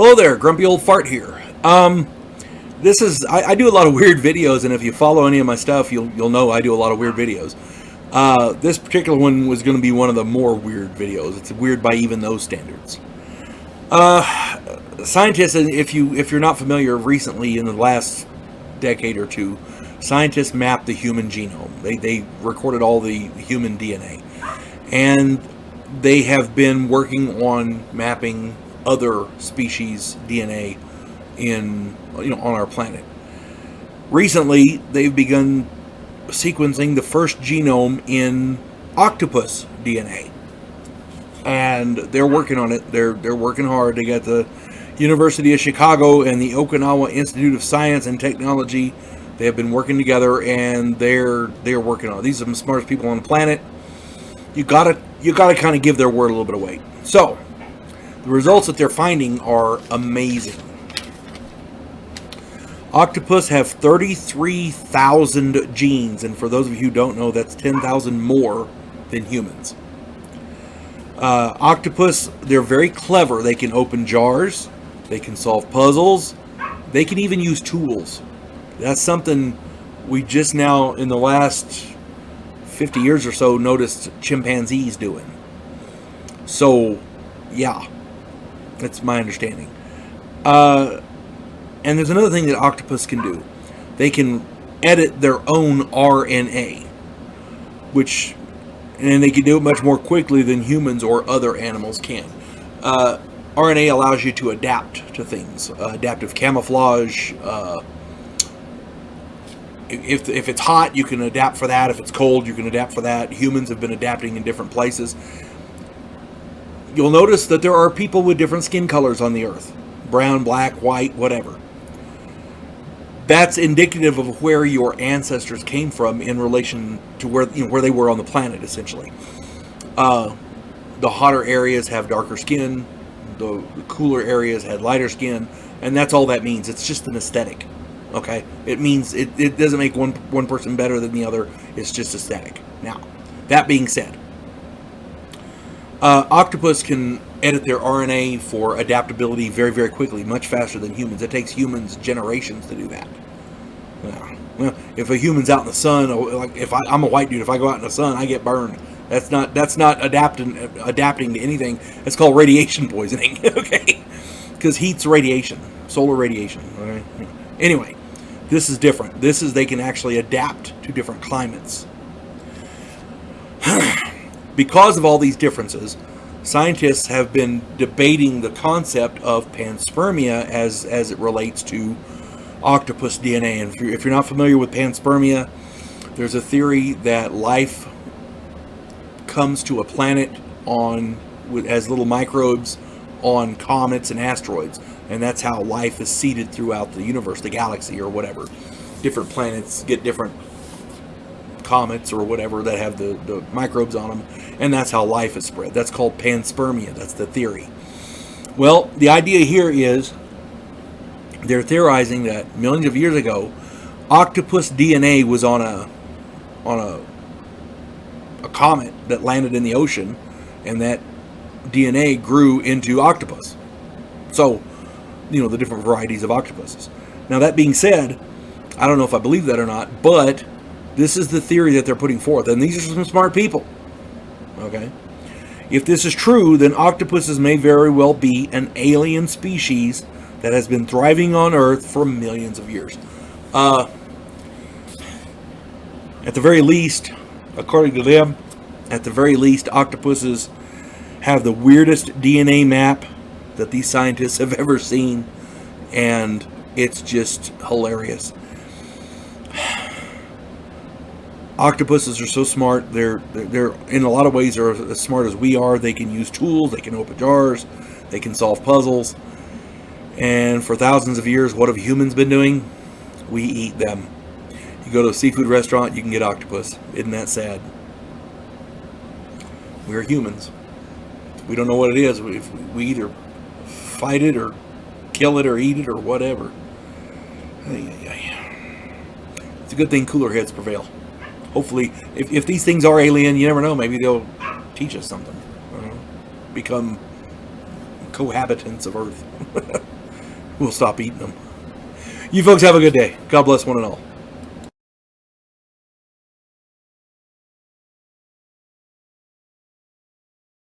Hello there, grumpy old fart here. I do a lot of weird videos, and if you follow any of my stuff, you'll know I do a lot of weird videos. This particular one was going to be one of the more weird videos. It's weird by even those standards. Scientists, if you're not familiar, recently in the last decade or two, scientists mapped the human genome. They recorded all the human DNA, and they have been working on mapping other species DNA on our planet. Recently, they've begun sequencing the first genome in octopus DNA, and they're working on it. They're working hard. They got the University of Chicago and the Okinawa Institute of Science and Technology. They have been working together, and they're working on it. These are the smartest people on the planet. You gotta kind of give their word a little bit of weight. So the results that they're finding are amazing. Octopus have 33,000 genes, and for those of you who don't know, that's 10,000 more than humans. Octopus, they're very clever. They can open jars, they can solve puzzles, they can even use tools. That's something we just now, in the last 50 years or so, noticed chimpanzees doing. So, yeah, that's my understanding. And there's another thing that octopus can do. They can edit their own RNA, and they can do it much more quickly than humans or other animals can. RNA allows you to adapt to things, adaptive camouflage. If it's hot, you can adapt for that. If it's cold, you can adapt for that. Humans have been adapting in different places. You'll notice that there are people with different skin colors on the Earth. Brown, black, white, whatever. That's indicative of where your ancestors came from in relation to where they were on the planet, essentially. The hotter areas have darker skin. The cooler areas had lighter skin. And that's all that means. It's just an aesthetic. Okay? It means it doesn't make one person better than the other. It's just aesthetic. Now, that being said, octopus can edit their RNA for adaptability very, very quickly, much faster than humans. It takes humans generations to do that. Well, if a human's out in the sun, like I'm a white dude, if I go out in the sun, I get burned. That's not adapting to anything. That's called radiation poisoning. Okay, because heat's radiation, solar radiation. Okay? Anyway, this is different. They can actually adapt to different climates. Because of all these differences, scientists have been debating the concept of panspermia as it relates to octopus DNA. And if you're not familiar with panspermia, there's a theory that life comes to a planet as little microbes on comets and asteroids, and that's how life is seeded throughout the universe, the galaxy, or whatever. Different planets get different comets or whatever that have the microbes on them, and that's how life is spread. That's called panspermia. That's the theory. Well, the idea here is they're theorizing that millions of years ago, octopus DNA was on a comet that landed in the ocean, and that DNA grew into octopus. So, the different varieties of octopuses. Now, that being said, I don't know if I believe that or not, but this is the theory that they're putting forth, and these are some smart people. Okay? If this is true, then octopuses may very well be an alien species that has been thriving on Earth for millions of years. At the very least, according to them, octopuses have the weirdest DNA map that these scientists have ever seen, and it's just hilarious. Octopuses are so smart. They're in a lot of ways are as smart as we are. They can use tools. They can open jars. They can solve puzzles. And for thousands of years, what have humans been doing? We eat them. You go to a seafood restaurant, you can get octopus. Isn't that sad? We're humans. We don't know what it is. We either fight it or kill it or eat it or whatever. It's a good thing cooler heads prevail. Hopefully, if these things are alien, you never know. Maybe they'll teach us something. Become cohabitants of Earth. We'll stop eating them. You folks have a good day. God bless one and all.